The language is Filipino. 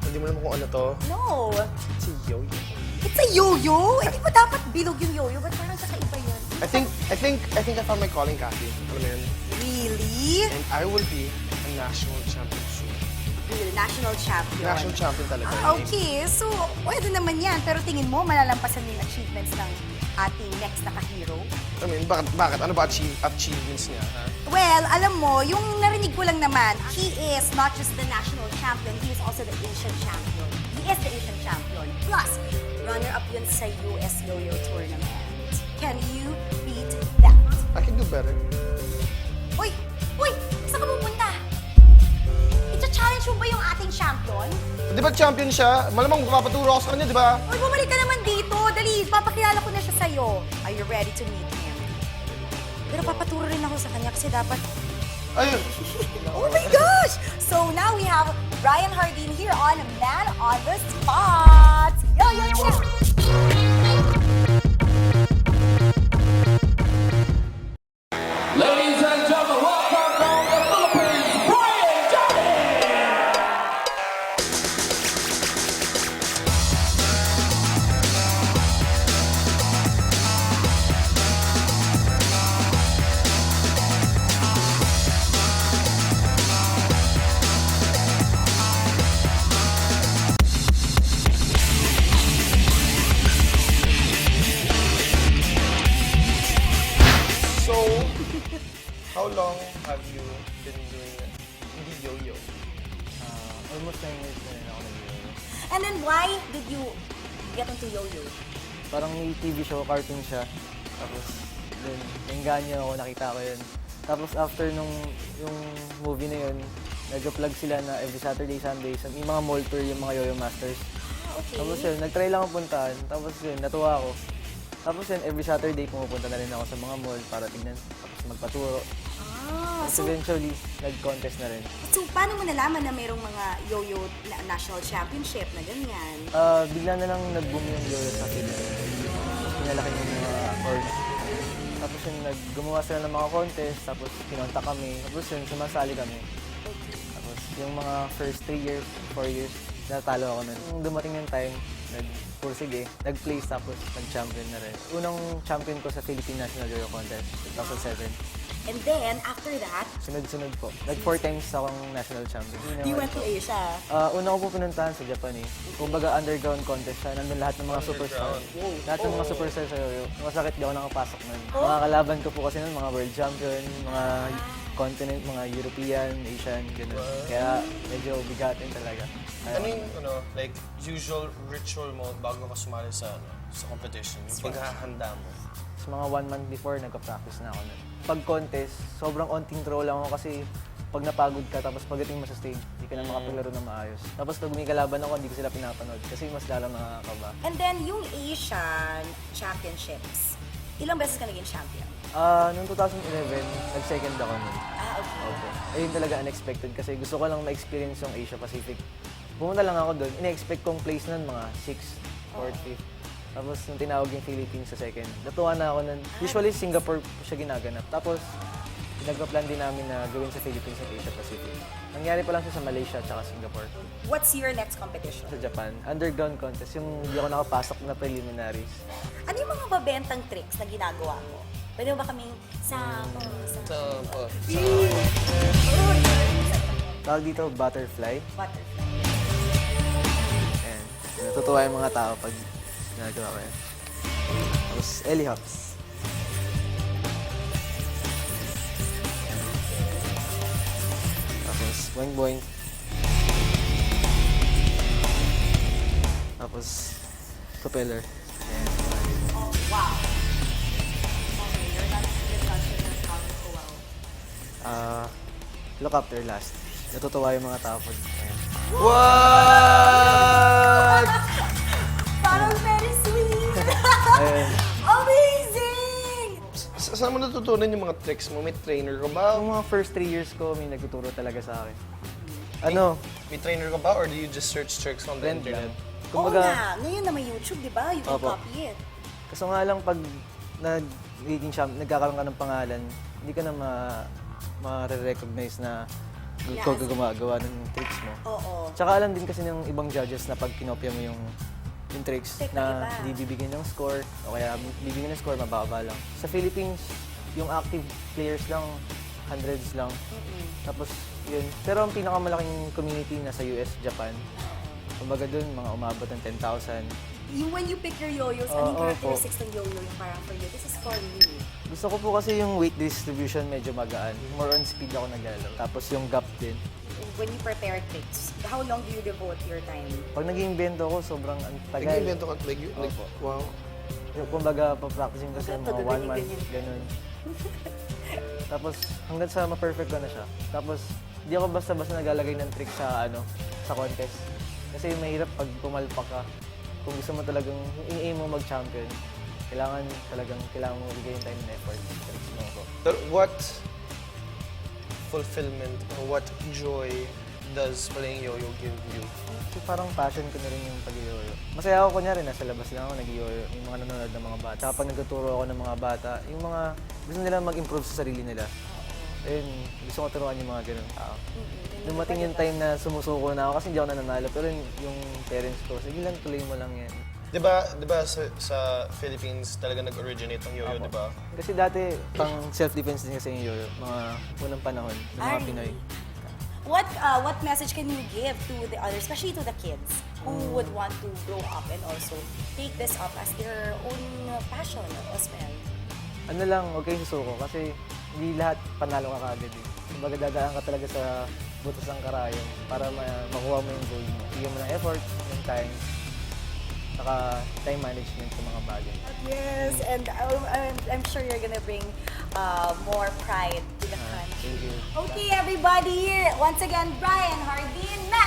Hindi mo naman kung ano to. No. Si Yo-Yo. It's a yo-yo? Hindi ba dapat bilog yung yo-yo? Ba't parang kakaiba yun? I think I found my calling, Kathy. Alam mo yun? Really? And I will be a national champion soon. Really? National champion? National champion talaga. Okay, so pwede naman yan. Pero tingin mo, malalampasan mo yung achievements ng ating next na ka-hero? I mean, bakit? Ano ba achievements niya, ha? Well, alam mo, yung narinig ko lang naman, he is not just the national champion, he is also the Asian champion. He is the Asian champion. Plus, runner-up yun sa US Yo-Yo Tournament. Can you beat that? I can do better. Uy! Uy! Saan ka pupunta? Ita-challenge mo ba yung ating champion? Di ba champion siya? Malamang magpapaturo ako sa kanya, di ba? Uy, bumalik ka naman dito. Dali, papakilala ko na siya sa'yo. Are you ready to meet him? Pero papaturo rin ako sa kanya kasi dapat... Ayun. Oh my gosh! So now we have Brian Hardin here on Man on the Spot. Yo-Yo Champ! Ladies and gentlemen, welcome from the Philippines, Brian Johnny! So, how long have you been doing hindi yo-yo? Almost 9 years na rin ako nag-yo-yo. And then why did you get into yo-yo? Parang may TV show, cartoon siya. Tapos, dun, nainganyo ako, nakita ko yun. Tapos after nung yung movie na yun, nag-vlog sila na every Saturday, Sunday, may mga mall tour yung mga Yo-Yo Masters. Okay. Tapos yun, nag-try lang ako puntahan. Tapos yun, natuwa ako. Tapos yun, every Saturday pumupunta na rin ako sa mga mall para tignan, tapos magpaturo. Tapos So eventually, nag-contest na rin. paano mo nalaman na mayroong mga yo-yo national championship na ganyan? Bigla na lang nag-boom yung Yo-Yo sa Philippines. Tapos pinalaki yung mga org. Tapos yun, gumawa sila ng mga contest, tapos pinonta kami. Tapos yun, sumasali kami. Tapos yung mga first 3 years, 4 years, natalo ako nun. Nung dumating yung time, nag-pursige, nag-place tapos nag-champion na rin. Unang champion ko sa Philippine National Yo-Yo Contest, 2007. And then, after that, Sunod-sunod po. Nag-4 times akong national champion. you went to Asia. Una ko po pinuntahan sa Japan eh. Kumbaga underground contest siya. Nandun lahat ng mga superstars. Lahat ng mga superstars sa Yo-Yo. Masakit di ako nakapasok nun. Mga kalaban ko po kasi nun, mga world champion, mga continent, mga European, Asian, gano'n. Kaya medyo bigatin talaga. Ano yung, like, usual ritual mo bago ka sumali sa competition? Yung paghahanda mo? Sa mga 1 month before, nagka-practice na ako nun. Pag contest, sobrang onting throw lang ako kasi pag napagod ka, tapos pagdating mo sa stage, hindi ka na makapaglaro ng maayos. Tapos pag may kalaban ako, hindi ko sila pinapanood kasi mas lalo nakakaba. And then, yung Asian championships, ilang beses ka naging champion? Noong 2011, nag-second ako nun. Okay. Okay. Ayun talaga unexpected kasi gusto ko lang ma-experience yung Asia Pacific. Pumunta lang ako doon, ina-expect kong place nun mga 6th, 4th, 5th. Tapos nung tinawag yung Philippines sa second, natuwa na ako nun. Usually Singapore siya ginaganap. Tapos nagpa-plan din namin na gawin sa Philippines at Asia Pacific. Nangyari pa lang siya sa Malaysia at Singapore. What's your next competition? Sa Japan, underground contest, yung hindi ako nakapasok na preliminaries. Ano yung mga mababentang tricks na ginagawa mo? Pwede mo ba kaming Tawag dito, butterfly. butterfly? Ayan. Natutuwa yung mga tao pag ginagawa ko yan. Tapos, Ellie hops. Tapos, boing boing. Tapos, propeller. Ayan. Oh, wow. Okay, you're not sure how to go out. Helicopter last. Natutuwa yung mga tao pag... Ayan. What? Parang very sweet! Ayun. Amazing! Saan mo natutunan yung mga tricks mo? May trainer ka ba? Yung mga first 3 years ko, may nagtuturo talaga sa akin. Ano? May trainer ka ba or do you just search tricks on the Trend internet? lang. Oo nga, ngayon na may YouTube, di ba? You can Opo. copy it. Kaso nga lang pag nagkakaroon ka ng pangalan, hindi ka na ma-recognize na ikaw gumagawa ng tricks mo. Oo. Tsaka alam din kasi ng ibang judges na pag kinopya mo yung tricks Teka, na iba. hindi bibigyan ng score o kaya bibigyan ng score mababa lang. Sa Philippines, yung active players lang, hundreds lang. Tapos yun. Pero ang pinakamalaking community nasa US, Japan. Kumbaga dun, mga umabot ng 10,000. When you pick your yo-yos, anong Oo, characteristics ng yo-yo yung parang for you? This is for me. Gusto ko po kasi yung weight distribution medyo magaan. More on speed ako naglalaro. Tapos yung gap din. When you prepare tricks, how long do you devote your time? Pag nag-iimbento ko, sobrang ang tagal. Nag-invento ka, Opo. wow. Yung kumbaga, pa-practicing kasi Ito, mga 1 month, ganyan. ganun. Tapos hanggang sa ma-perfect ko na siya. Tapos di ako basta-basta naglalagay ng trick sa sa contest. Kasi mahirap pag pumalpak ka. Kung gusto mo talagang i-aim mo mag-champion, kailangan mo bigay yung time and effort. Tricks mo ko. But what fulfillment or what joy does playing yo-yo give you? So, parang passion ko na rin yung pag-yoyo. Masaya ako kunyari, nasa labas lang ako nag-yoyo. Yung mga nanonood ng mga bata. Kapag nagtuturo ako ng mga bata, yung mga gusto nila mag-improve sa sarili nila. Ayun, gusto ko turuan yung mga ganun tao. Dumating yung time na sumusuko na ako kasi hindi ako nananalo. Pero yung parents ko, sige lang, tuloy mo lang yan. Di ba sa Philippines talaga nag-originate ang yo-yo, di ba? Kasi dati, pang self-defense din kasi yung yoyo. Mga unang panahon ng mga Pinoy. What message can you give to the others, especially to the kids who would want to grow up and also take this up as their own passion as well? Ano lang, huwag kayong susuko kasi hindi lahat panalo ka kaagad eh. Kumbaga dadaan ka talaga sa butas ng karayong para makuha mo yung goal mo. Bigyan mo ng effort, ng time, saka time management sa mga bagay. Yes, and I'm sure you're gonna bring more pride to the country. Thank you. Okay, everybody, once again, Brian, Hardin, Matt.